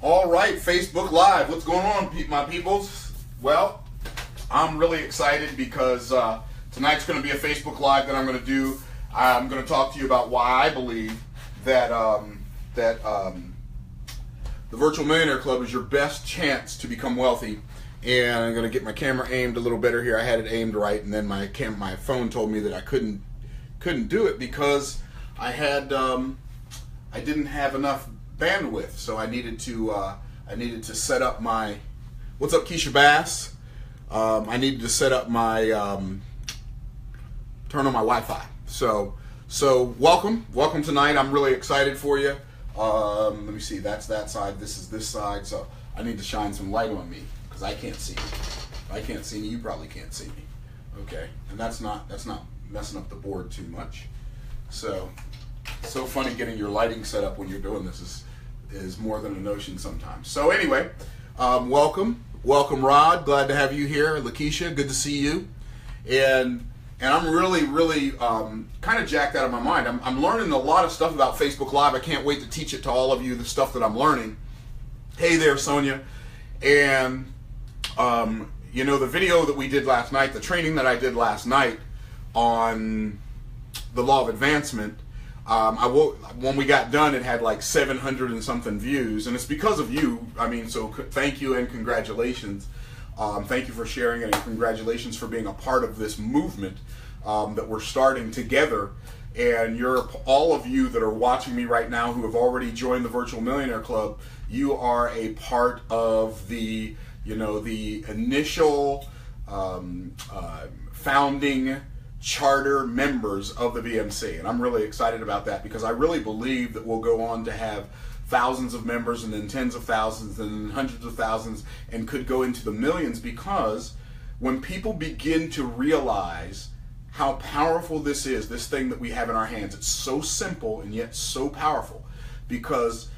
All right, Facebook Live. What's going on, my peoples? Well, I'm really excited because tonight's going to be a Facebook Live that I'm going to do. I'm going to talk to you about why I believe that the Virtual Millionaire Club is your best chance to become wealthy. And I'm going to get my camera aimed a little better here. I had it aimed right, and then my phone told me that I couldn't do it because I didn't have enough bandwidth, so I needed to set up my, what's up Keisha Bass, I needed to set up my turn on my Wi-Fi. So welcome tonight. I'm really excited for you. Let me see, that's that side, this is this side, so I need to shine some light on me because I can't see you. If I can't see me, you probably can't see me. Okay, and that's not messing up the board too much. So funny getting your lighting set up when you're doing this is more than a notion sometimes. So anyway, welcome Rod, glad to have you here. Lakeisha, good to see you. And I'm really kind of jacked out of my mind. I'm learning a lot of stuff about Facebook Live. I can't wait to teach it to all of you, the stuff that I'm learning. Hey there, Sonia. And you know, the video that we did last night, the training that I did last night on the law of advancement, when we got done, it had like 700 and something views, and it's because of you. I mean, so thank you and congratulations. Thank you for sharing it, and congratulations for being a part of this movement that we're starting together. And all of you that are watching me right now who have already joined the Virtual Millionaire Club, you are a part of the, the initial founding charter members of the VMC, and I'm really excited about that because I really believe that we'll go on to have thousands of members and then tens of thousands and hundreds of thousands and could go into the millions, because when people begin to realize how powerful this is, this thing that we have in our hands, it's so simple and yet so powerful, because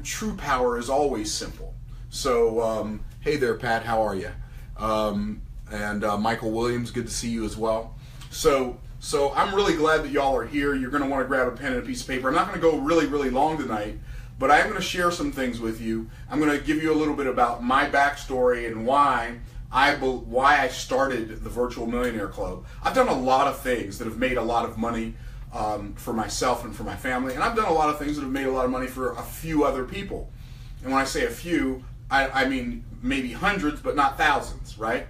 true power is always simple. So hey there, Pat, how are you? And Michael Williams, good to see you as well. So I'm really glad that y'all are here. You're going to want to grab a pen and a piece of paper. I'm not going to go really long tonight, but I am going to share some things with you. I'm going to give you a little bit about my backstory and why I started the Virtual Millionaire Club. I've done a lot of things that have made a lot of money for myself and for my family, and I've done a lot of things that have made a lot of money for a few other people. And when I say a few, I mean maybe hundreds, but not thousands, right?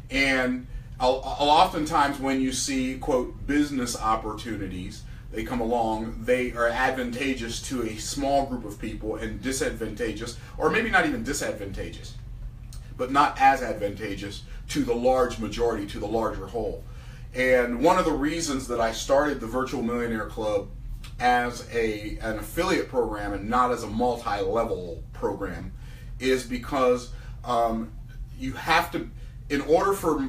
And oftentimes when you see, quote, business opportunities, they come along, they are advantageous to a small group of people and disadvantageous, or maybe not even disadvantageous, but not as advantageous to the large majority, to the larger whole. And one of the reasons that I started the Virtual Millionaire Club as an affiliate program and not as a multi-level program is because you have to, in order for,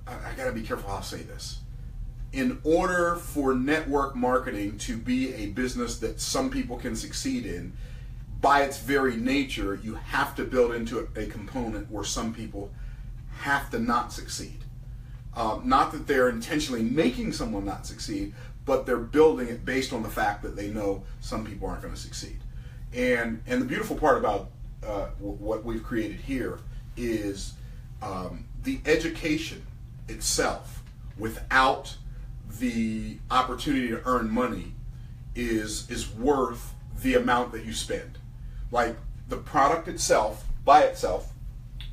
I gotta be careful how I say this. In order for network marketing to be a business that some people can succeed in, by its very nature, you have to build into a component where some people have to not succeed. Not that they're intentionally making someone not succeed, but they're building it based on the fact that they know some people aren't going to succeed. And the beautiful part about what we've created here is the education itself, without the opportunity to earn money, is worth the amount that you spend. Like the product itself, by itself,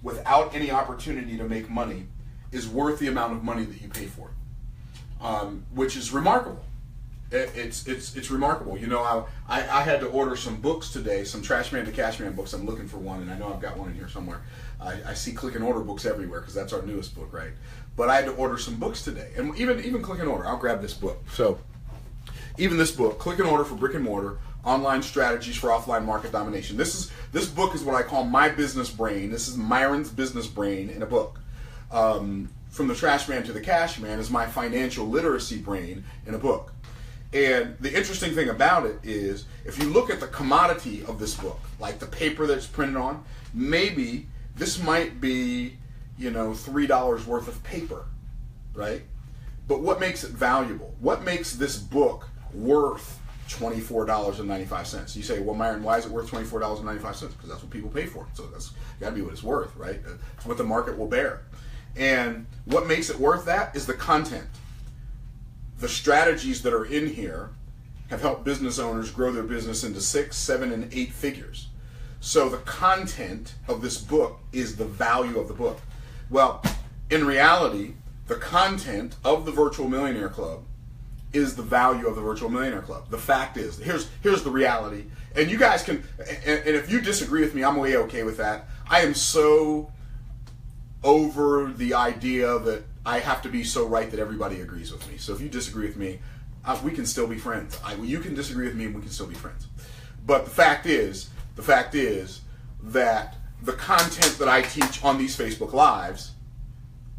without any opportunity to make money, is worth the amount of money that you pay for it, which is remarkable. It's remarkable. You know, I had to order some books today, some Trash Man to Cash Man books. I'm looking for one, and I know I've got one in here somewhere. I see Click and Order books everywhere because that's our newest book, right? But I had to order some books today, and even Click and Order. I'll grab this book. So even this book, Click and Order for Brick and Mortar: Online Strategies for Offline Market Domination. This book is what I call my business brain. This is Myron's business brain in a book. From the Trash Man to the Cash Man is my financial literacy brain in a book. And the interesting thing about it is, if you look at the commodity of this book, like the paper that's printed on, maybe this might be, $3 worth of paper, right? But what makes it valuable? What makes this book worth $24.95. You say, well, Myron, why is it worth $24.95? Because that's what people pay for it. So that's got to be what it's worth, right? It's what the market will bear. And what makes it worth that is the content. The strategies that are in here have helped business owners grow their business into 6, 7, and 8 figures. So the content of this book is the value of the book. Well, in reality, the content of the Virtual Millionaire Club is the value of the Virtual Millionaire Club. The fact is, here's the reality. And you guys can, and if you disagree with me, I'm way okay with that. I am so over the idea that I have to be so right that everybody agrees with me. So if you disagree with me, we can still be friends. You can disagree with me and we can still be friends. But the fact is that the content that I teach on these Facebook Lives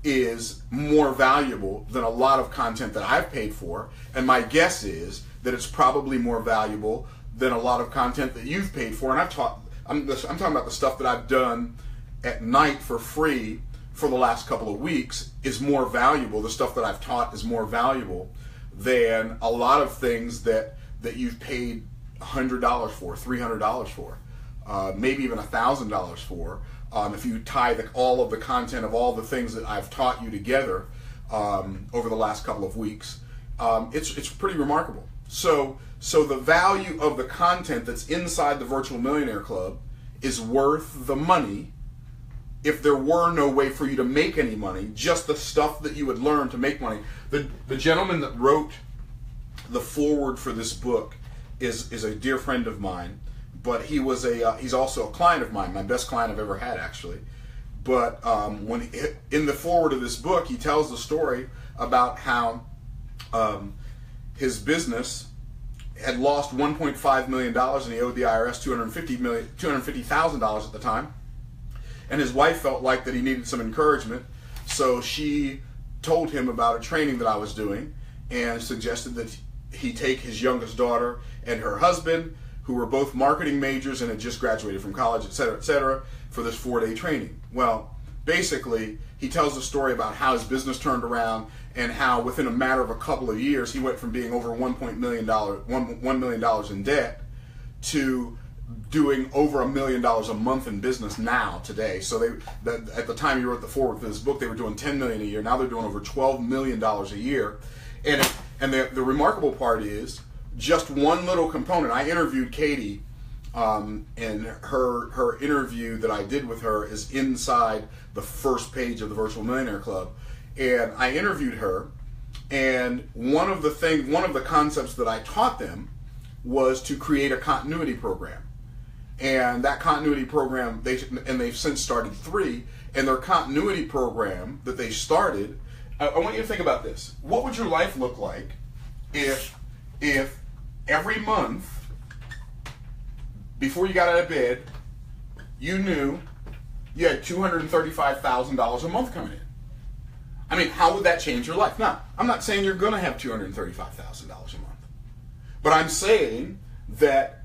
is more valuable than a lot of content that I've paid for. And my guess is that it's probably more valuable than a lot of content that you've paid for. And I'm talking about the stuff that I've done at night for free for the last couple of weeks is more valuable. The stuff that I've taught is more valuable than a lot of things that you've paid $100 for, $300 for, maybe even $1,000 for. If you tie all of the content of all the things that I've taught you together over the last couple of weeks, it's pretty remarkable. So the value of the content that's inside the Virtual Millionaire Club is worth the money. If there were no way for you to make any money, just the stuff that you would learn to make money. The gentleman that wrote the foreword for this book is a dear friend of mine, but he's also a client of mine, my best client I've ever had, actually. But in the foreword of this book, he tells the story about how his business had lost $1.5 million and he owed the IRS $250,000 at the time. And his wife felt like that he needed some encouragement, so she told him about a training that I was doing and suggested that he take his youngest daughter and her husband, who were both marketing majors and had just graduated from college, et cetera, for this 4-day training. Well, basically, he tells the story about how his business turned around and how within a matter of a couple of years, he went from being over $1 million in debt to doing over $1 million a month in business now, today. So at the time he wrote the foreword for this book, they were doing $10 million a year. Now they're doing over $12 million a year. And the remarkable part is just one little component. I interviewed Katie, and her interview that I did with her is inside the first page of the Virtual Millionaire Club. And I interviewed her, and one of the concepts that I taught them was to create a continuity program. And that continuity program, they've since started 3, and their continuity program that they started, I want you to think about this. What would your life look like if every month, before you got out of bed, you knew you had $235,000 a month coming in? I mean, how would that change your life? Now, I'm not saying you're going to have $235,000 a month, but I'm saying that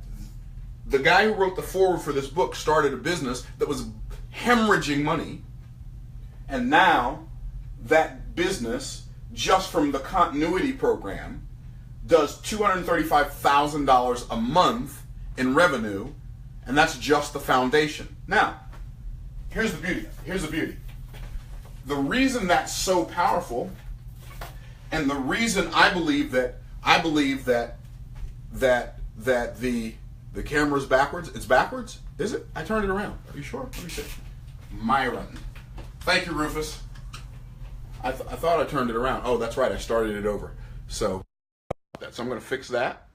the guy who wrote the foreword for this book started a business that was hemorrhaging money, and now that business, just from the continuity program, does $235,000 a month in revenue, and that's just the foundation. Now, here's the beauty. The reason that's so powerful, and the reason I believe that the camera's backwards. It's backwards? Is it? I turned it around. Are you sure? Let me see. Myron. Thank you, Rufus. I thought I turned it around. Oh, that's right. I started it over. So I'm going to fix that.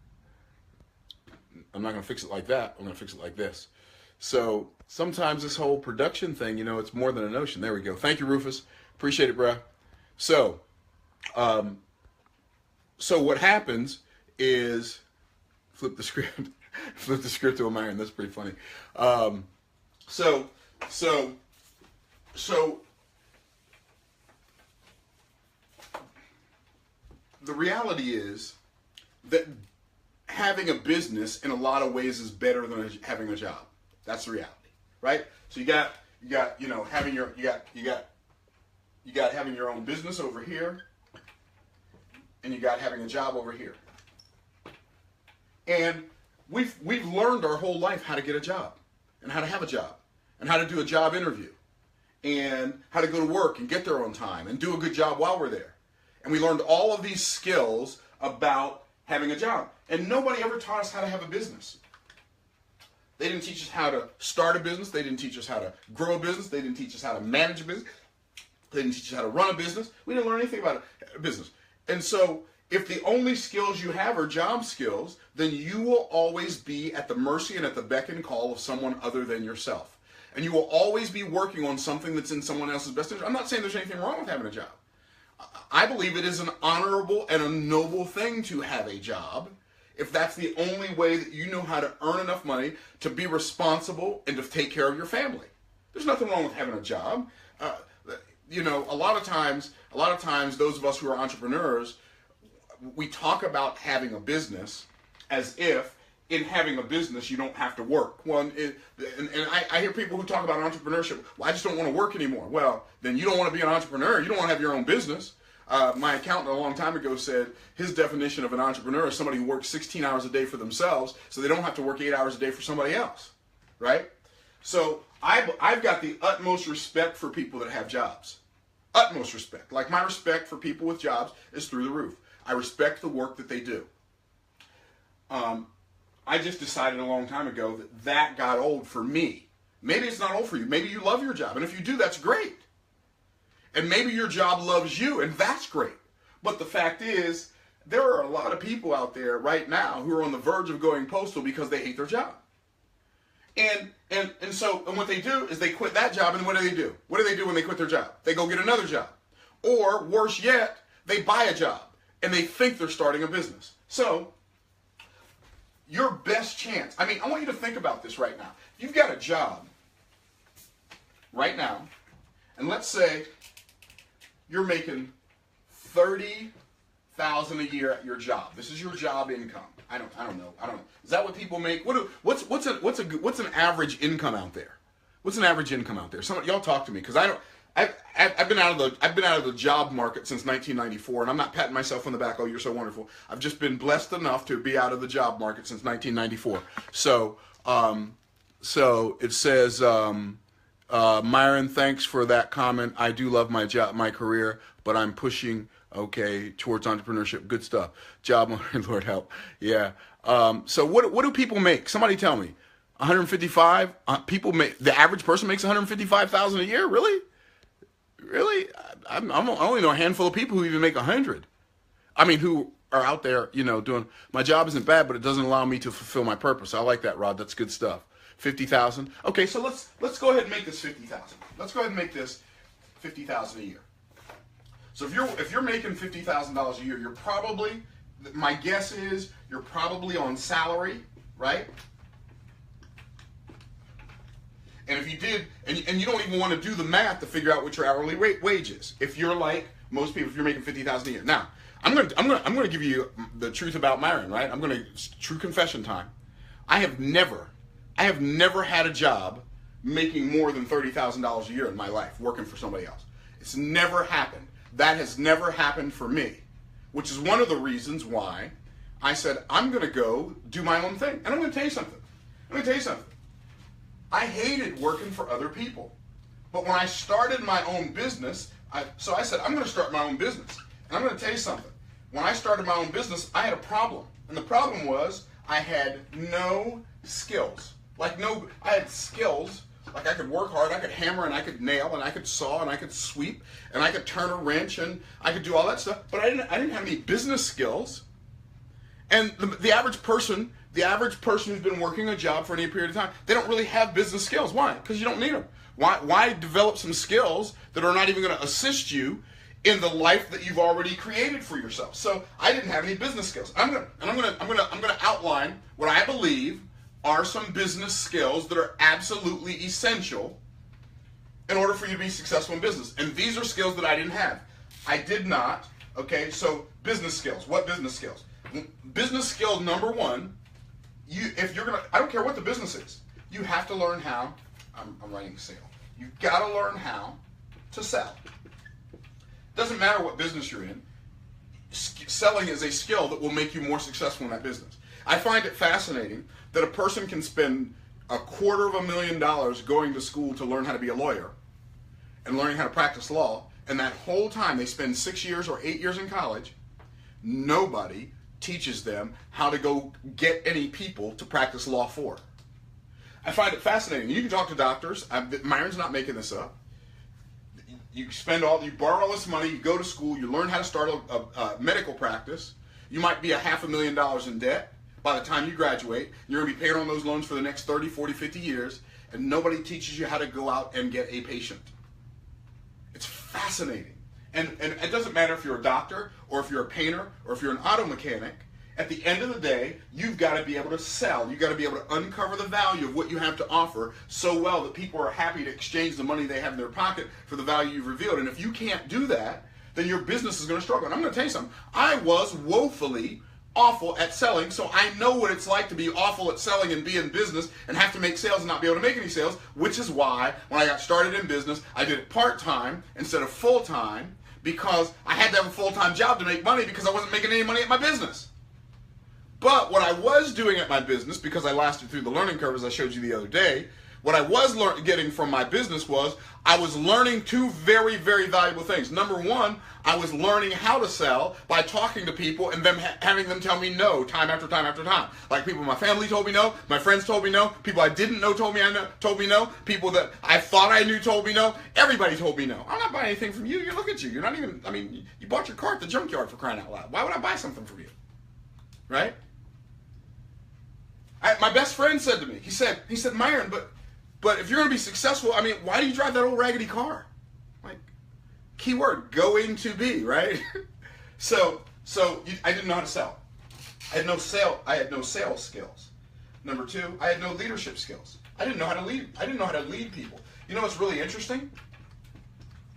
I'm not going to fix it like that. I'm going to fix it like this. So sometimes this whole production thing, it's more than a notion. There we go. Thank you, Rufus. Appreciate it, bruh. So what happens is, flip the script. Flip the script to a Myron. That's pretty funny. So the reality is that having a business in a lot of ways is better than having a job. That's the reality, right? So you got having your own business over here, and you got having a job over here. And we've learned our whole life how to get a job, and how to have a job, and how to do a job interview, and how to go to work and get there on time and do a good job while we're there. And we learned all of these skills about having a job. And nobody ever taught us how to have a business. They didn't teach us how to start a business. They didn't teach us how to grow a business. They didn't teach us how to manage a business. They didn't teach us how to run a business. We didn't learn anything about a business. And so if the only skills you have are job skills, then you will always be at the mercy and at the beck and call of someone other than yourself. And you will always be working on something that's in someone else's best interest. I'm not saying there's anything wrong with having a job. I believe it is an honorable and a noble thing to have a job if that's the only way that you know how to earn enough money to be responsible and to take care of your family. There's nothing wrong with having a job. You know, a lot of times, those of us who are entrepreneurs, we talk about having a business as if in having a business you don't have to work. Well, I hear people who talk about entrepreneurship. Well, I just don't want to work anymore. Well, then you don't want to be an entrepreneur. You don't want to have your own business. My accountant a long time ago said his definition of an entrepreneur is somebody who works 16 hours a day for themselves so they don't have to work 8 hours a day for somebody else, right? So I've got the utmost respect for people that have jobs. Utmost respect. Like, my respect for people with jobs is through the roof. I respect the work that they do. I just decided a long time ago that got old for me. Maybe it's not old for you. Maybe you love your job. And if you do, that's great. And maybe your job loves you, and that's great. But the fact is, there are a lot of people out there right now who are on the verge of going postal because they hate their job. And what they do is they quit that job, and what do they do? What do they do when they quit their job? They go get another job. Or, worse yet, they buy a job, and they think they're starting a business. So, your best chance, I want you to think about this right now. If you've got a job right now, and let's say you're making $30,000 a year at your job. This is your job income. I don't know. Is that what people make? What's an average income out there? What's an average income out there? Y'all talk to me, because I've been out of the job market since 1994, and I'm not patting myself on the back. Oh, you're so wonderful. I've just been blessed enough to be out of the job market since 1994. So it says, Myron, thanks for that comment. I do love my job, my career, but I'm pushing towards entrepreneurship. Good stuff. Job, Lord help. Yeah. So what do people make? Somebody tell me. 155. The average person makes 155,000 a year. Really? Really? I only know a handful of people who even make 100. Who are out there, doing. My job isn't bad, but it doesn't allow me to fulfill my purpose. I like that, Rod. That's good stuff. 50,000. Okay, so let's go ahead and make this 50,000. Let's go ahead and make this 50,000 a year. So if you're making $50,000 a year, you're probably, my guess is you're probably on salary, right? And if you did, and you don't even want to do the math to figure out what your hourly wage is. If you're like most people, if you're making $50,000 a year. Now, I'm gonna give you the truth about Myron, right? True confession time. I have never had a job making more than $30,000 a year in my life working for somebody else. It's never happened. That has never happened for me, which is one of the reasons why I said I'm going to go do my own thing. And I'm going to tell you something. I hated working for other people. But when I started my own business, I said I'm going to start my own business. And I'm going to tell you something. When I started my own business, I had a problem. And the problem was I had no skills. I had skills, like I could work hard, I could hammer, and I could nail, and I could saw, and I could sweep, and I could turn a wrench, and I could do all that stuff, but I didn't have any business skills. And the average person who's been working a job for any period of time, they don't really have business skills. Why? Because you don't need them. Why develop some skills that are not even going to assist you in the life that you've already created for yourself? So I didn't have any business skills. I'm gonna outline what I believe are some business skills that are absolutely essential in order for you to be successful in business. And these are skills that I didn't have. I did not. Okay, so business skills. What business skills? Business skill number one, I don't care what the business is, you have to learn how, I'm writing sale. You've got to learn how to sell. Doesn't matter what business you're in, selling is a skill that will make you more successful in that business. I find it fascinating that a person can spend $250,000 going to school to learn how to be a lawyer and learning how to practice law, and that whole time they spend 6 years or 8 years in college, nobody teaches them how to go get any people to practice law for. I find it fascinating. You can talk to doctors. Myron's not making this up. You borrow all this money, you go to school, you learn how to start a medical practice. You might be $500,000 in debt by the time you graduate. You're going to be paying on those loans for the next 30, 40, 50 years, and nobody teaches you how to go out and get a patient. It's fascinating. And it doesn't matter if you're a doctor or if you're a painter or if you're an auto mechanic. At the end of the day, you've got to be able to sell. You've got to be able to uncover the value of what you have to offer so well that people are happy to exchange the money they have in their pocket for the value you've revealed. And if you can't do that, then your business is going to struggle. And I'm going to tell you something. I was woefully awful at selling, so I know what it's like to be awful at selling and be in business and have to make sales and not be able to make any sales, which is why when I got started in business, I did it part-time instead of full-time, because I had to have a full-time job to make money because I wasn't making any money at my business. But what I was doing at my business, because I lasted through the learning curve as I showed you the other day, what I was getting from my business was I was learning two very, very valuable things. Number one, I was learning how to sell by talking to people and having them tell me no time after time after time. Like people in my family told me no, my friends told me no, people I didn't know told me no, people that I thought I knew told me no, everybody told me no. I'm not buying anything from you. You look at you. You're not even, you bought your car at the junkyard for crying out loud. Why would I buy something from you? Right? My best friend said to me, he said, Myron, but if you're going to be successful, why do you drive that old raggedy car? Like, keyword, going to be, right? So I didn't know how to sell. I had no sales skills. Number two, I had no leadership skills. I didn't know how to lead. I didn't know how to lead people. You know what's really interesting?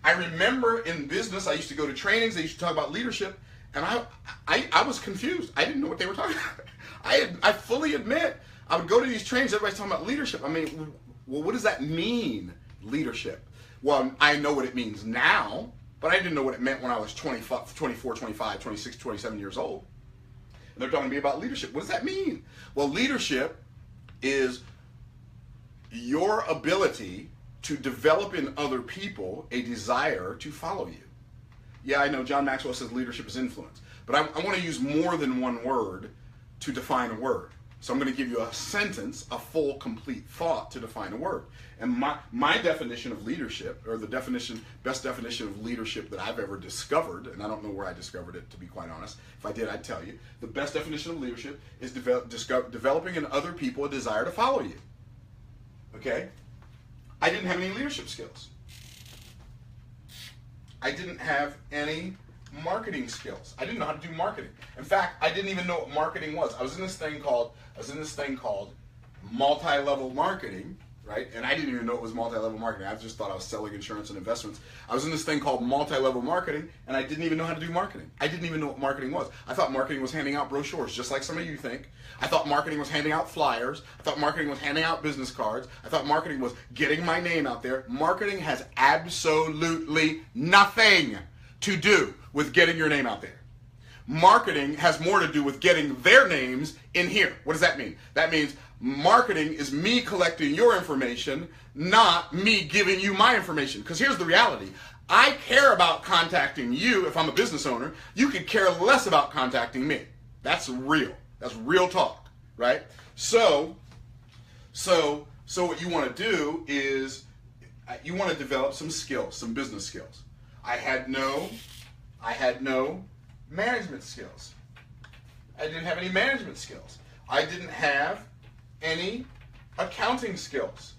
I remember in business, I used to go to trainings, they used to talk about leadership, and I was confused. I didn't know what they were talking about. I fully admit, I would go to these trainings, everybody's talking about leadership. Well, what does that mean, leadership? Well, I know what it means now, but I didn't know what it meant when I was 24, 25, 26, 27 years old. And they're talking to me about leadership. What does that mean? Well, leadership is your ability to develop in other people a desire to follow you. Yeah, I know John Maxwell says leadership is influence, but I want to use more than one word to define a word. So I'm going to give you a sentence, a full, complete thought to define a word. And my definition of leadership, or the best definition of leadership that I've ever discovered, and I don't know where I discovered it, to be quite honest. If I did, I'd tell you. The best definition of leadership is developing in other people a desire to follow you. Okay? I didn't have any leadership skills. I didn't have any marketing skills. I didn't know how to do marketing. In fact, I didn't even know what marketing was. I was in this thing called multi-level marketing, right? And I didn't even know it was multi-level marketing. I just thought I was selling insurance and investments. I was in this thing called multi-level marketing, and I didn't even know how to do marketing. I didn't even know what marketing was. I thought marketing was handing out brochures, just like some of you think. I thought marketing was handing out flyers. I thought marketing was handing out business cards. I thought marketing was getting my name out there. Marketing has absolutely nothing to do with getting your name out there. Marketing has more to do with getting their names in here. What does that mean? That means marketing is me collecting your information, not me giving you my information. Because here's the reality. I care about contacting you if I'm a business owner. You could care less about contacting me. That's real. That's real talk, right? So what you want to do is you want to develop some skills, some business skills. I had no management skills. I didn't have any management skills. I didn't have any accounting skills.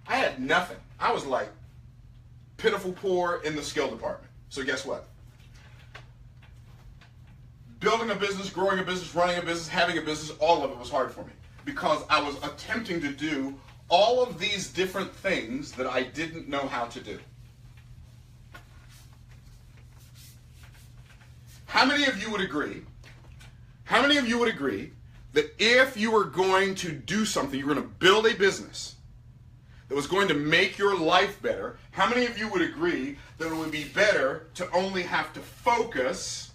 I had nothing. I was like pitiful poor in the skill department. So guess what? Building a business, growing a business, running a business, having a business, all of it was hard for me because I was attempting to do all of these different things that I didn't know how to do. How many of you would agree? How many of you would agree that if you were going to do something, you were going to build a business that was going to make your life better, how many of you would agree that it would be better to only have to focus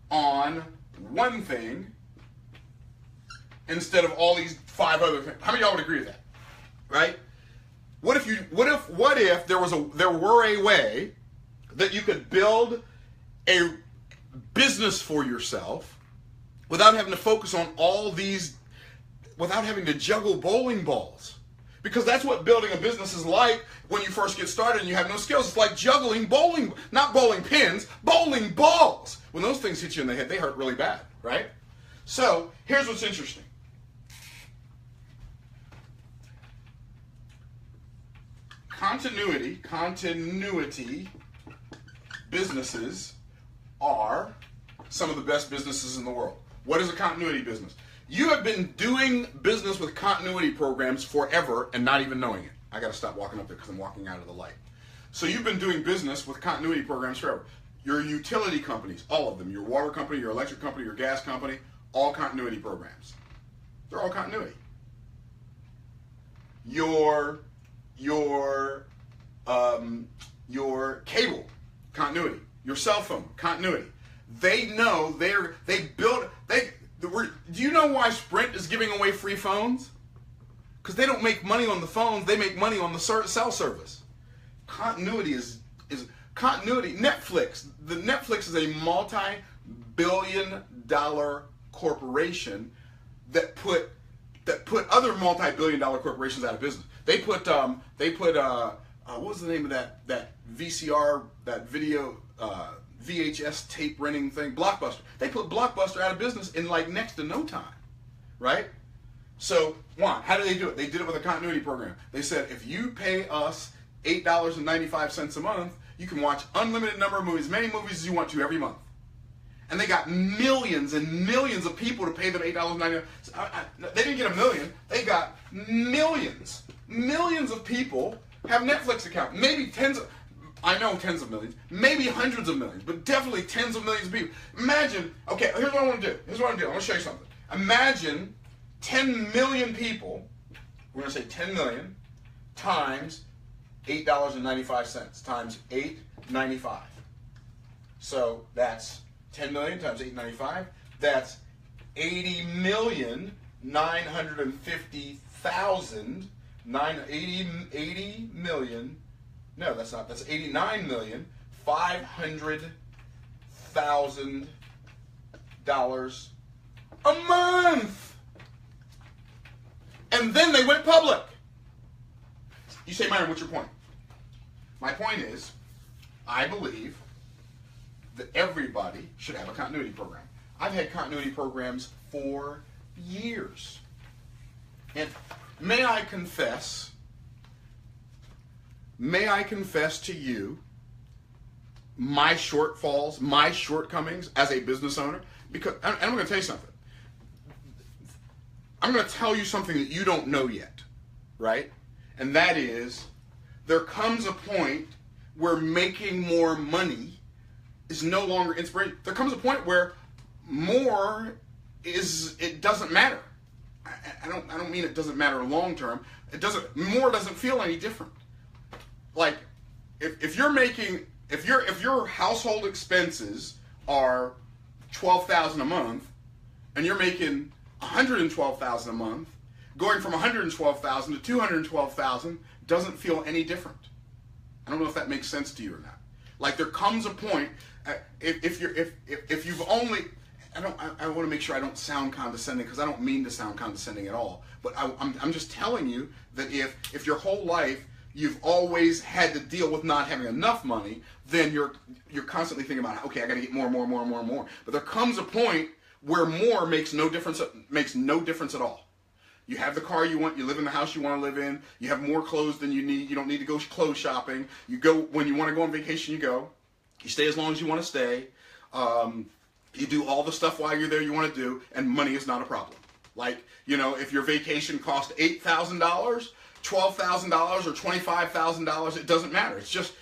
on one thing instead of all these 5 other things. How many of y'all would agree with that? Right? What if there were a way that you could build a business for yourself without having to focus on all these, without having to juggle bowling balls? Because that's what building a business is like when you first get started and you have no skills. It's like juggling bowling, not bowling pins, bowling balls. When those things hit you in the head, they hurt really bad, right? So here's what's interesting. Continuity businesses are some of the best businesses in the world. What is a continuity business? You have been doing business with continuity programs forever and not even knowing it. I got to stop walking up there because I'm walking out of the light. So you've been doing business with continuity programs forever. Your utility companies, all of them, your water company, your electric company, your gas company, all continuity programs. They're all continuity. Your cable, continuity. Your cell phone, continuity. They know do you know why Sprint is giving away free phones? Because they don't make money on the phones, they make money on the cell service. Continuity is continuity. Netflix is a multi-billion-dollar corporation that put other multi-billion-dollar corporations out of business. They put what was the name of that VCR, that video VHS tape renting thing? Blockbuster. They put Blockbuster out of business in like next to no time, right? So, one, how do they do it? They did it with a continuity program. They said, if you pay us $8.95 a month, you can watch unlimited number of movies, as many movies as you want to every month. And they got millions and millions of people to pay them $8.95. They didn't get a million. They got millions. Millions of people have Netflix accounts. Maybe tens of millions, maybe hundreds of millions, but definitely tens of millions of people. Imagine, okay, here's what I want to do. I want to show you something. Imagine 10 million people, we're going to say 10 million, times $8.95, times $8.95. So that's 10 million times $8.95. That's 80,950,000. 80 million. No, that's not. That's 89,500,000 a month. And then they went public. You say, Myron, what's your point? My point is, I believe that everybody should have a continuity program. I've had continuity programs for years. And may I confess to you my shortfalls, my shortcomings as a business owner? Because, and I'm going to tell you something. I'm going to tell you something that you don't know yet, right? And that is, there comes a point where making more money is no longer inspiration. There comes a point where it doesn't matter. I don't mean it doesn't matter long term. More doesn't feel any different. Like, if your household expenses are $12,000 a month, and you're making $112,000 a month, going from $112,000 to $212,000 doesn't feel any different. I don't know if that makes sense to you or not. Like, there comes a point if you've only, I want to make sure I don't sound condescending, because I don't mean to sound condescending at all. But I'm just telling you that if your whole life you've always had to deal with not having enough money, then you're constantly thinking about, okay, I got to get more. But there comes a point where more makes no difference at all. You have the car you want, you live in the house you want to live in, you have more clothes than you need, you don't need to go clothes shopping, you go, when you want to go on vacation, you go, you stay as long as you want to stay, you do all the stuff while you're there you want to do, and money is not a problem. Like, if your vacation cost $8,000, $12,000, or $25,000, it doesn't matter. It's just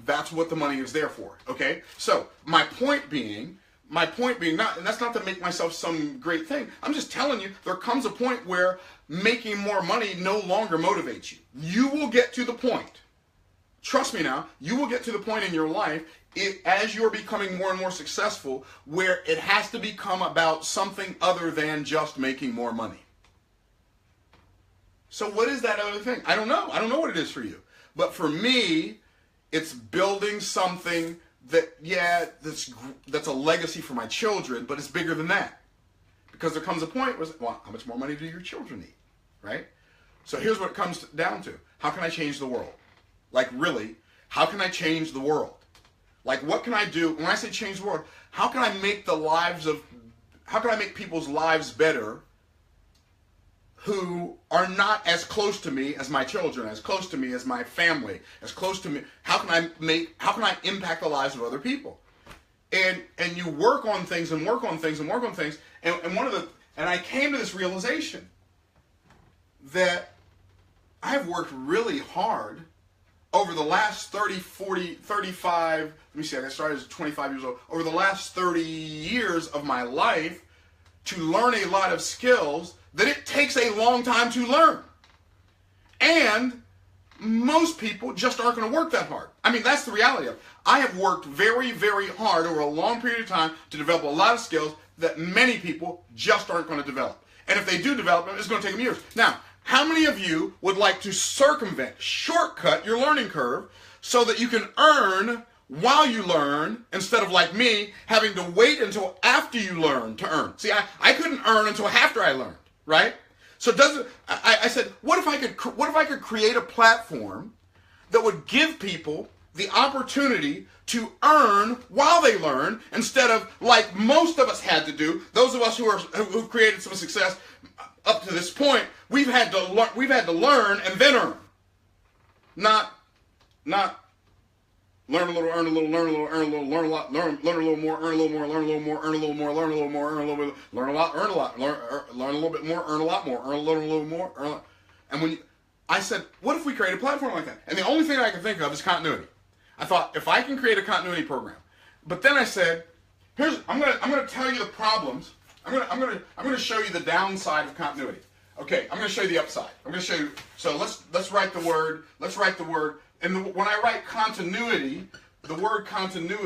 that's what the money is there for. Okay. So my point being, not, and that's not to make myself some great thing. I'm just telling you, there comes a point where making more money no longer motivates you. You will get to the point trust me now, you will get to the point in your life, as you're becoming more and more successful, where it has to become about something other than just making more money. So what is that other thing? I don't know. I don't know what it is for you. But for me, it's building something that, yeah, that's a legacy for my children, but it's bigger than that. Because there comes a point where, well, how much more money do your children need, right? So here's what it comes down to. How can I change the world? Like, really, how can I change the world? Like, what can I do? When I say change the world, how can I make people's lives better who are not as close to me as my children, as close to me as my family, as close to me? How can I impact the lives of other people? And you work on things and work on things and work on things. And I came to this realization that I've worked really hard over the last 30, 40, 35, let me see, I got started as 25 years old, over the last 30 years of my life to learn a lot of skills that it takes a long time to learn. And most people just aren't going to work that hard. I mean, that's the reality of it. I have worked very, very hard over a long period of time to develop a lot of skills that many people just aren't going to develop. And if they do develop them, it's going to take them years. Now, how many of you would like to shortcut your learning curve so that you can earn while you learn, instead of, like me, having to wait until after you learn to earn? See, I couldn't earn until after I learned, right? So I said, what if I could create a platform that would give people the opportunity to earn while they learn, instead of, like most of us had to do, those of us who created some success up to this point, we've had to learn and then earn. Not learn a little, earn a little, learn a little, earn a little, learn a lot, learn a little more, earn a little more, learn a little more, earn a little more, learn a little more, earn a little bit, learn a lot, earn a lot, learn a little bit more, earn a lot more, earn a little more, earn a lot. And I said, what if we create a platform like that? And the only thing I can think of is continuity. I thought, if I can create a continuity program, but then I said, I'm gonna tell you the problems. I'm gonna show you the downside of continuity. Okay, I'm gonna show you the upside. I'm gonna show you. So let's write the word. Let's write the word. And when I write continuity, the word continuity.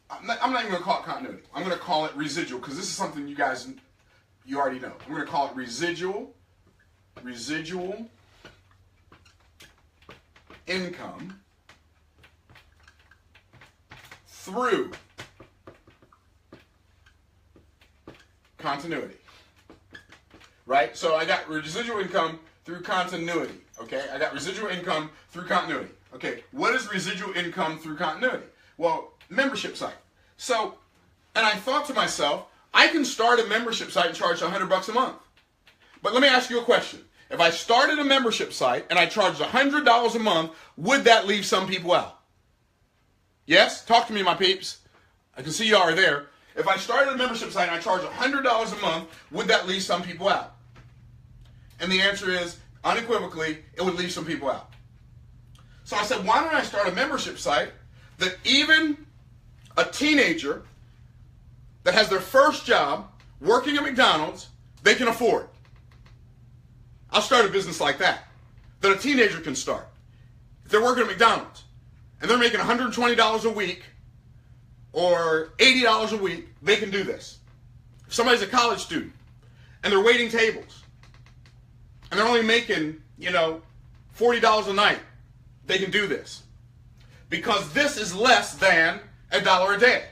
I'm not even gonna call it continuity. I'm gonna call it residual, because this is something you already know. I'm gonna call it residual income through continuity. Right? So I got residual income through continuity. Okay? I got residual income through continuity. Okay, what is residual income through continuity? Well, membership site. So, and I thought to myself, I can start a membership site and charge $100 a month. But let me ask you a question. If I started a membership site and I charged $100 a month, would that leave some people out? Yes? Talk to me, my peeps. I can see you are there. If I started a membership site and I charged $100 a month, would that leave some people out? And the answer is, unequivocally, it would leave some people out. So I said, why don't I start a membership site that even a teenager that has their first job working at McDonald's, they can afford? I'll start a business like that a teenager can start. If they're working at McDonald's and they're making $120 a week or $80 a week, they can do this. If somebody's a college student and they're waiting tables and they're only making, $40 a night, they can do this. Because this is less than $1 a day.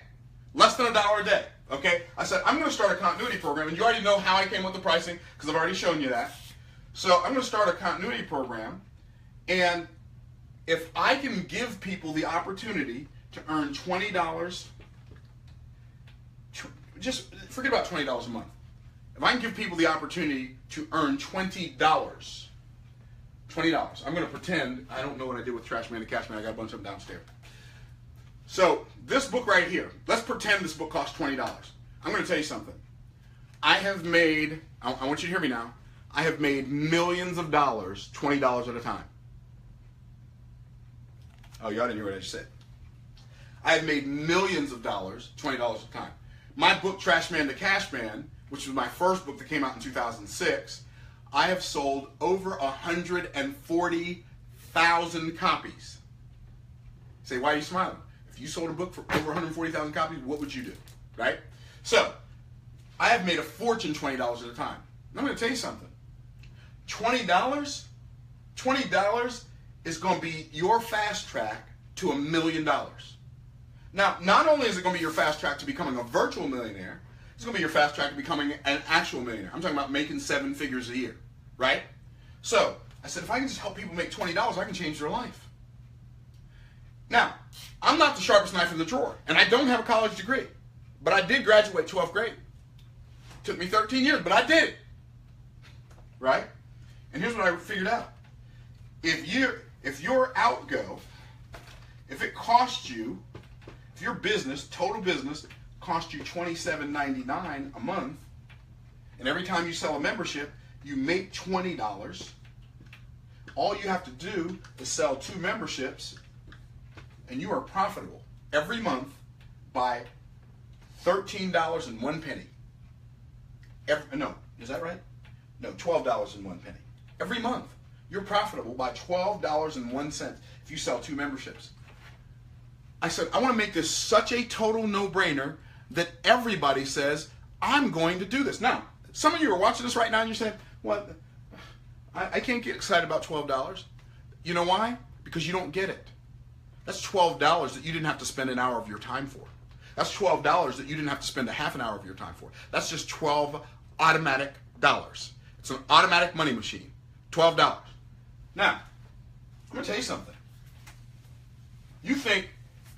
Less than $1 a day. Okay? I said, I'm going to start a continuity program, and you already know how I came with the pricing, because I've already shown you that. So I'm going to start a continuity program, and if I can give people the opportunity to earn $20, just forget about $20 a month. If I can give people the opportunity to earn $20, I'm going to pretend, I don't know what I did with Trash Man and Cash Man, I got a bunch of them downstairs. So this book right here, let's pretend this book costs $20. I'm going to tell you something. I have made, I want you to hear me now, I have made millions of dollars, $20 at a time. Oh, y'all didn't hear what I just said. I have made millions of dollars, $20 at a time. My book, Trash Man to Cash Man, which was my first book that came out in 2006, I have sold over 140,000 copies. Say, why are you smiling? If you sold a book for over 140,000 copies, what would you do? Right? So, I have made a fortune $20 at a time. And I'm going to tell you something. $20 is going to be your fast track to $1 million. Now, not only is it going to be your fast track to becoming a virtual millionaire, it's going to be your fast track to becoming an actual millionaire. I'm talking about making 7 figures a year, right? So, I said, if I can just help people make $20, I can change their life. Now, I'm not the sharpest knife in the drawer, and I don't have a college degree, but I did graduate 12th grade. Took me 13 years, but I did it, right? And here's what I figured out. If your outgo, if it costs you, if your business, total business, costs you $27.99 a month, and every time you sell a membership, you make $20, all you have to do is sell 2 memberships, and you are profitable every month by $13.01. No, is that right? No, $12.01. Every month, you're profitable by $12.01 if you sell 2 memberships. I said, I want to make this such a total no-brainer that everybody says, I'm going to do this. Now, some of you are watching this right now and you're saying, well, I can't get excited about $12. You know why? Because you don't get it. That's $12 that you didn't have to spend an hour of your time for. That's $12 that you didn't have to spend a half an hour of your time for. That's just 12 automatic dollars. It's an automatic money machine. $12. Now, I'm going to tell you something. You think,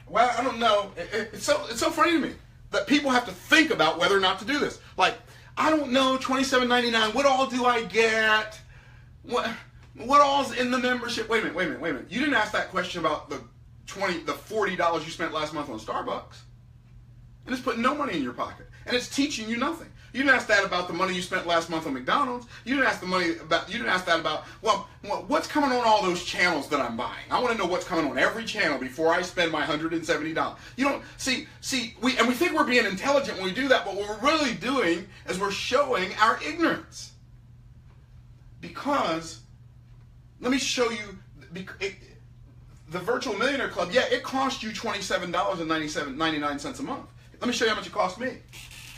well, I don't know. It's so funny to me that people have to think about whether or not to do this. Like, I don't know, $27.99. What all do I get? What all's in the membership? Wait a minute. You didn't ask that question about the $40 you spent last month on Starbucks. And it's putting no money in your pocket. And it's teaching you nothing. You didn't ask that about the money you spent last month on McDonald's. You didn't ask that about, well, what's coming on all those channels that I'm buying? I want to know what's coming on every channel before I spend my $170. You don't see we think we're being intelligent when we do that, but what we're really doing is we're showing our ignorance. Because let me show you the Virtual Millionaire Club. Yeah, it costs you $27.99 a month. Let me show you how much it cost me.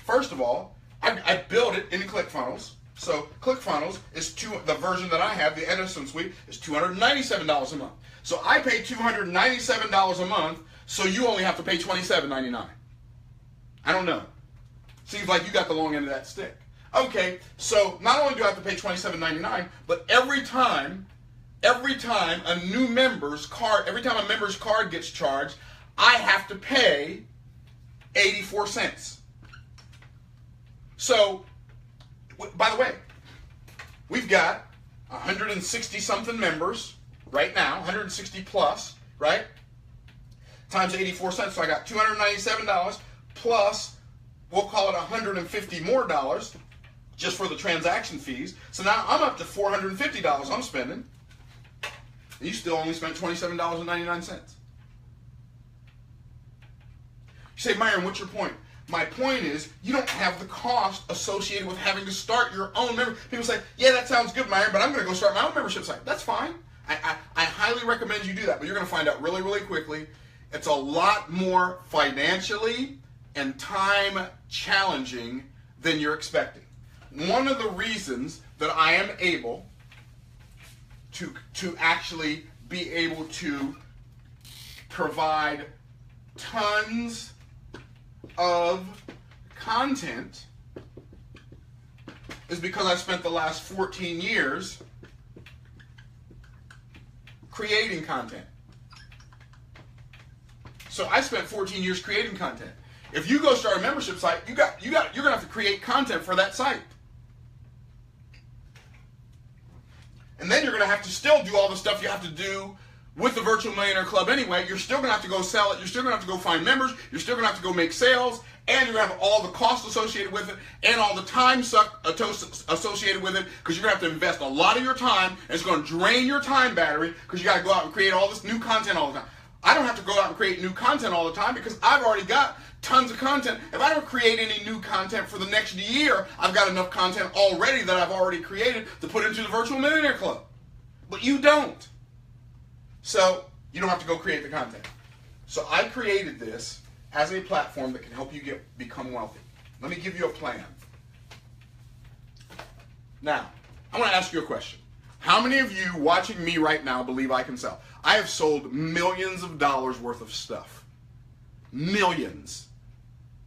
First of all, I built it in ClickFunnels. So ClickFunnels is the version that I have, the Edison Suite, is $297 a month. So I pay $297 a month, so you only have to pay $27.99. I don't know. Seems like you got the long end of that stick. Okay, so not only do I have to pay $27.99, but every time a new member's card, every time a member's card gets charged, I have to pay 84 cents. So, by the way, we've got 160 something members right now, 160 plus, right? Times 84 cents, so I got $297 plus, we'll call it $150 more dollars just for the transaction fees. So now I'm up to $450 I'm spending. And you still only spent $27.99. You say, Myron, what's your point? My point is, you don't have the cost associated with having to start your own membership. People say, yeah, that sounds good, Myron, but I'm going to go start my own membership site. That's fine. I highly recommend you do that, but you're going to find out really, really quickly, it's a lot more financially and time challenging than you're expecting. One of the reasons that I am able to actually be able to provide tons of content is because I spent the last 14 years creating content. So I spent 14 years creating content. If you go start a membership site, you're gonna have to create content for that site. And then you're gonna have to still do all the stuff you have to do with the Virtual Millionaire Club anyway. You're still gonna have to go sell it, you're still gonna have to go find members, you're still gonna have to go make sales, and you're gonna have all the costs associated with it, and all the time associated with it, because you're gonna have to invest a lot of your time, and it's gonna drain your time battery, because you gotta go out and create all this new content all the time. I don't have to go out and create new content all the time because I've already got tons of content. If I don't create any new content for the next year, I've got enough content already that I've already created to put into the Virtual Millionaire Club. But you don't. So you don't have to go create the content. So I created this as a platform that can help you become wealthy. Let me give you a plan. Now, I want to ask you a question. How many of you watching me right now believe I can sell? I have sold millions of dollars worth of stuff. Millions.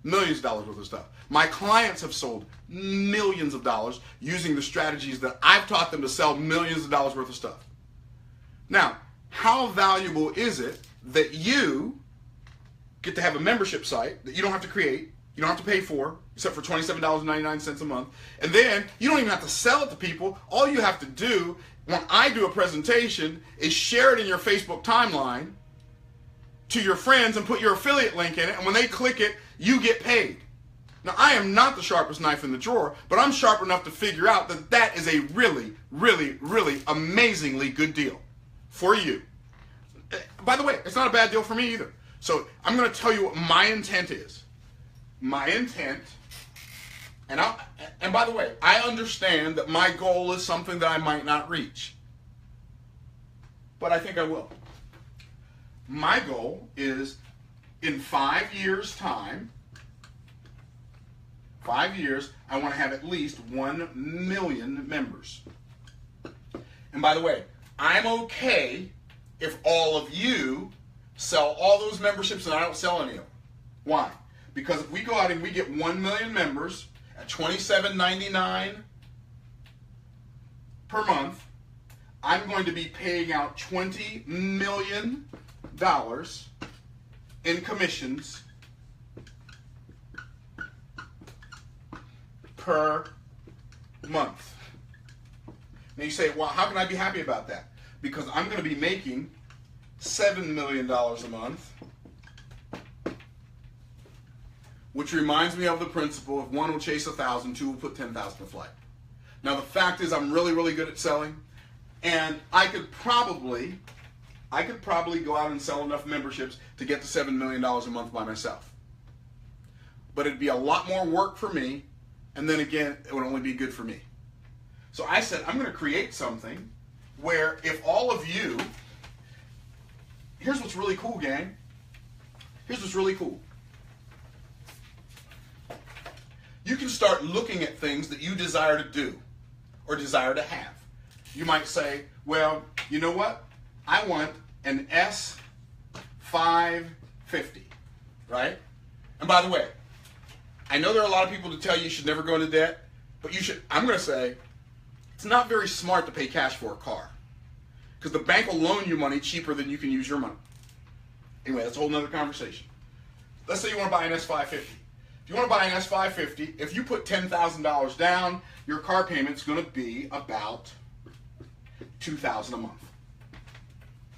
Millions of dollars worth of stuff. My clients have sold millions of dollars using the strategies that I've taught them to sell millions of dollars worth of stuff. Now, how valuable is it that you get to have a membership site that you don't have to create, you don't have to pay for, except for $27.99 a month, and then you don't even have to sell it to people. All you have to do when I do a presentation is share it in your Facebook timeline to your friends and put your affiliate link in it, and when they click it, you get paid. Now, I am not the sharpest knife in the drawer, but I'm sharp enough to figure out that that is a really, really, really amazingly good deal for you. By the way, it's not a bad deal for me either. So I'm going to tell you what my intent is. My intent, and by the way, I understand that my goal is something that I might not reach, but I think I will. My goal is in 5 years' time, 5 years, I want to have at least 1 million members. And by the way, I'm okay if all of you sell all those memberships and I don't sell any of them. Why? Because if we go out and we get 1 million members at $27.99 per month, I'm going to be paying out $20 million in commissions per month. Now you say, well, how can I be happy about that? Because I'm going to be making $7 million a month, which reminds me of the principle, if one will chase 1,000, two will put 10,000 to flight. Now the fact is I'm really, really good at selling, and I could probably go out and sell enough memberships to get to $7 million a month by myself. But it'd be a lot more work for me, and then again, it would only be good for me. So I said, I'm going to create something where if all of you, here's what's really cool, gang. Here's what's really cool. You can start looking at things that you desire to do or desire to have. You might say, well, you know what? I want an S550, right? And by the way, I know there are a lot of people that tell you should never go into debt, but you should. I'm going to say it's not very smart to pay cash for a car because the bank will loan you money cheaper than you can use your money. Anyway, that's a whole nother conversation. Let's say you want to buy an S550. If you want to buy an S550, if you put $10,000 down, your car payment's going to be about $2,000 a month.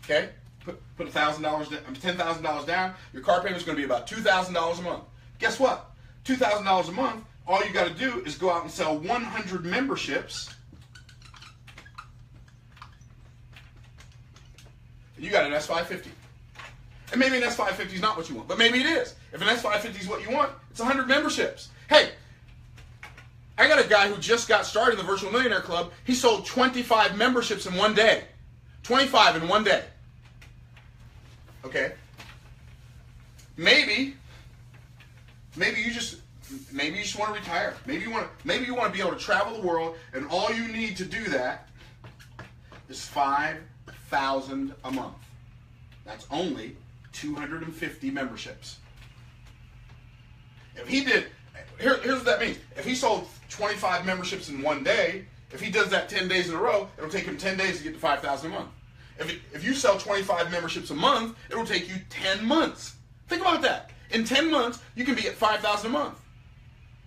Okay? Put $10,000 down, your car payment's going to be about $2,000 a month. Guess what? $2,000 a month, all you got to do is go out and sell 100 memberships. You got an S550. And maybe an S550 is not what you want, but maybe it is. If an S550 is what you want, it's 100 memberships. Hey, I got a guy who just got started in the Virtual Millionaire Club. He sold 25 memberships in one day. 25 in one day. Okay? Maybe you just want to retire. Maybe you want to be able to travel the world, and all you need to do that is $5,000 a month. That's only 250 memberships. If he did, here's what that means. If he sold 25 memberships in one day, if he does that 10 days in a row, it'll take him 10 days to get to $5,000 a month. If you sell 25 memberships a month, it'll take you 10 months. Think about that. In 10 months, you can be at $5,000 a month.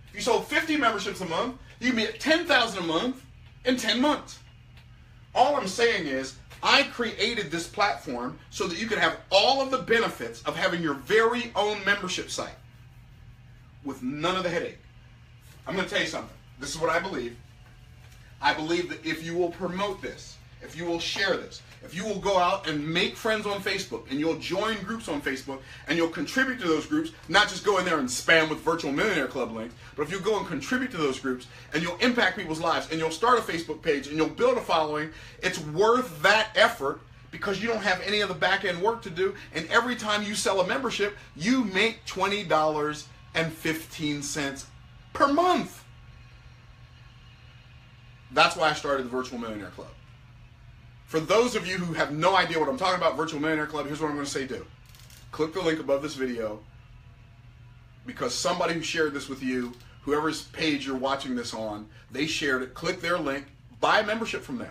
If you sold 50 memberships a month, you can be at $10,000 a month in 10 months. All I'm saying is, I created this platform so that you can have all of the benefits of having your very own membership site with none of the headache. I'm going to tell you something. This is what I believe. I believe that if you will promote this, if you will share this, if you will go out and make friends on Facebook, and you'll join groups on Facebook, and you'll contribute to those groups, not just go in there and spam with Virtual Millionaire Club links, but if you go and contribute to those groups, and you'll impact people's lives, and you'll start a Facebook page, and you'll build a following, it's worth that effort because you don't have any of the back end work to do. And every time you sell a membership, you make $20.15 per month. That's why I started the Virtual Millionaire Club. For those of you who have no idea what I'm talking about, Virtual Millionaire Club, here's what I'm going to say do. Click the link above this video, because somebody who shared this with you, whoever's page you're watching this on, they shared it. Click their link, buy a membership from them.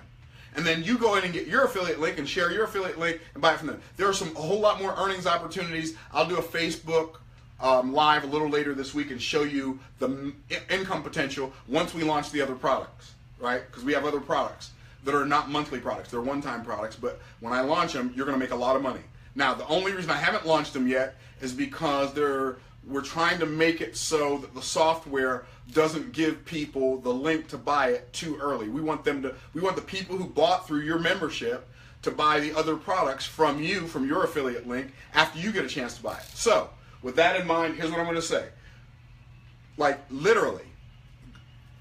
And then you go in and get your affiliate link and share your affiliate link and buy it from them. There are a whole lot more earnings opportunities. I'll do a Facebook live a little later this week and show you the income potential once we launch the other products, right? Because we have other products that are not monthly products. They're one-time products, but when I launch them, you're going to make a lot of money. Now, the only reason I haven't launched them yet is because we're trying to make it so that the software doesn't give people the link to buy it too early. We want the people who bought through your membership to buy the other products from you, from your affiliate link, after you get a chance to buy it. So, with that in mind, here's what I'm going to say. Like, literally,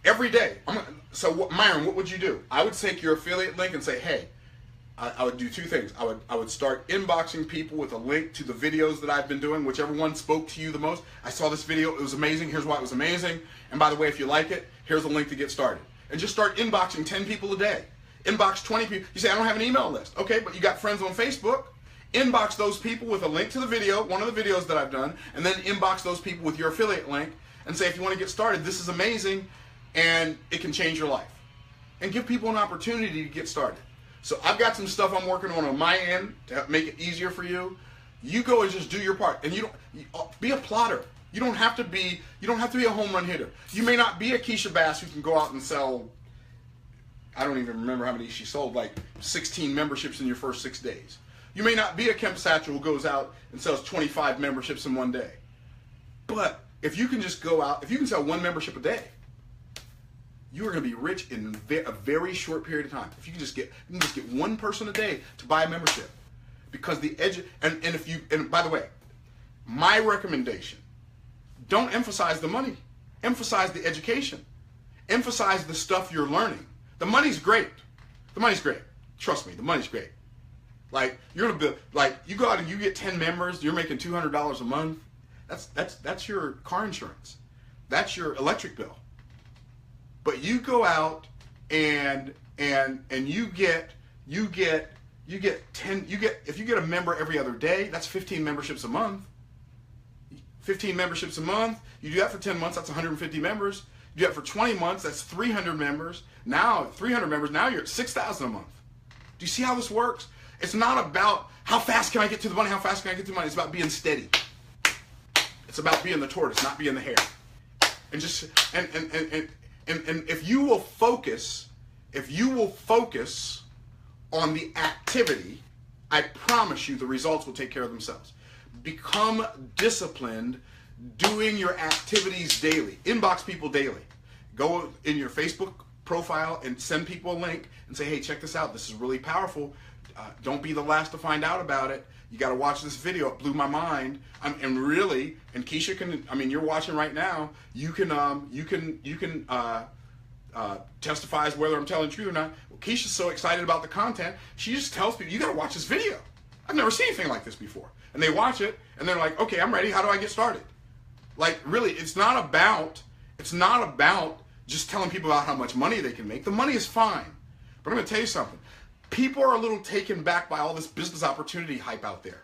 every day. So, Myron, what would you do? I would take your affiliate link and say, hey, I would do two things. I would start inboxing people with a link to the videos that I've been doing, whichever one spoke to you the most. I saw this video, it was amazing, here's why it was amazing. And by the way, if you like it, here's a link to get started. And just start inboxing 10 people a day. Inbox 20 people. You say, I don't have an email list. Okay, but you got friends on Facebook. Inbox those people with a link to the video, one of the videos that I've done, and then inbox those people with your affiliate link and say, if you want to get started, this is amazing and it can change your life. And give people an opportunity to get started. So I've got some stuff I'm working on my end to make it easier for you. You go and just do your part, and be a plotter. You don't have to be a home run hitter. You may not be a Keisha Bass who can go out and sell, I don't even remember how many she sold, like 16 memberships in your first 6 days. You may not be a Kemp Satchel who goes out and sells 25 memberships in one day. But if you can just go out, if you can sell one membership a day, you are going to be rich in a very short period of time. If you can just get one person a day to buy a membership, because and by the way, my recommendation: don't emphasize the money, emphasize the education, emphasize the stuff you're learning. The money's great. The money's great. Trust me, the money's great. Like you're gonna be like you go out and you get 10 members, you're making $200 a month. That's your car insurance. That's your electric bill. But you go out and you get if you get a member every other day, that's 15 memberships a month. 15 memberships a month. You do that for 10 months, that's 150 members. You do that for 20 months, that's 300 members. Now 300 members, now you're at 6,000 a month. Do you see how this works? It's not about how fast can I get to the money, how fast can I get to the money. It's about being steady. It's about being the tortoise, not being the hare. And just and if you will focus on the activity, I promise you the results will take care of themselves. Become disciplined doing your activities daily. Inbox people daily. Go in your Facebook profile and send people a link and say, hey, check this out. This is really powerful. Don't be the last to find out about it. You got to watch this video. It blew my mind. And Keisha can, you're watching right now. You can testify as whether I'm telling the truth or not. Well, Keisha's so excited about the content, she just tells people, you got to watch this video. I've never seen anything like this before. And they watch it, and they're like, okay, I'm ready. How do I get started? Like, really, it's not about just telling people about how much money they can make. The money is fine. But I'm going to tell you something. People are a little taken back by all this business opportunity hype out there.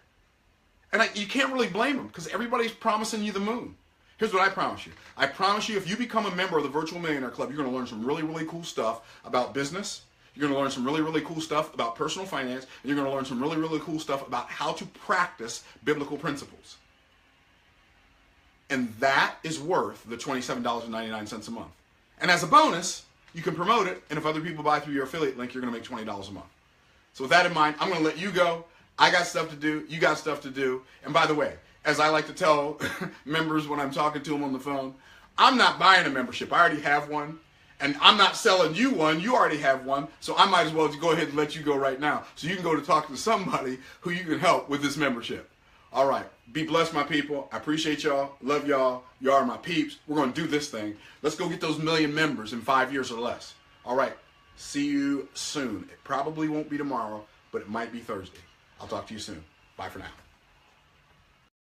And you can't really blame them, because everybody's promising you the moon. Here's what I promise you. I promise you, if you become a member of the Virtual Millionaire Club, you're going to learn some really, really cool stuff about business. You're going to learn some really, really cool stuff about personal finance. And you're going to learn some really, really cool stuff about how to practice biblical principles. And that is worth the $27.99 a month. And as a bonus, you can promote it. And if other people buy through your affiliate link, you're going to make $20 a month. So with that in mind, I'm going to let you go. I got stuff to do. You got stuff to do. And by the way, as I like to tell members when I'm talking to them on the phone, I'm not buying a membership. I already have one. And I'm not selling you one. You already have one. So I might as well just go ahead and let you go right now. So you can go to talk to somebody who you can help with this membership. All right. Be blessed, my people. I appreciate y'all. Love y'all. Y'all are my peeps. We're going to do this thing. Let's go get those 1 million members in 5 years or less. All right. See you soon. It probably won't be tomorrow. but it might be Thursday. I'll talk to you soon. Bye for now.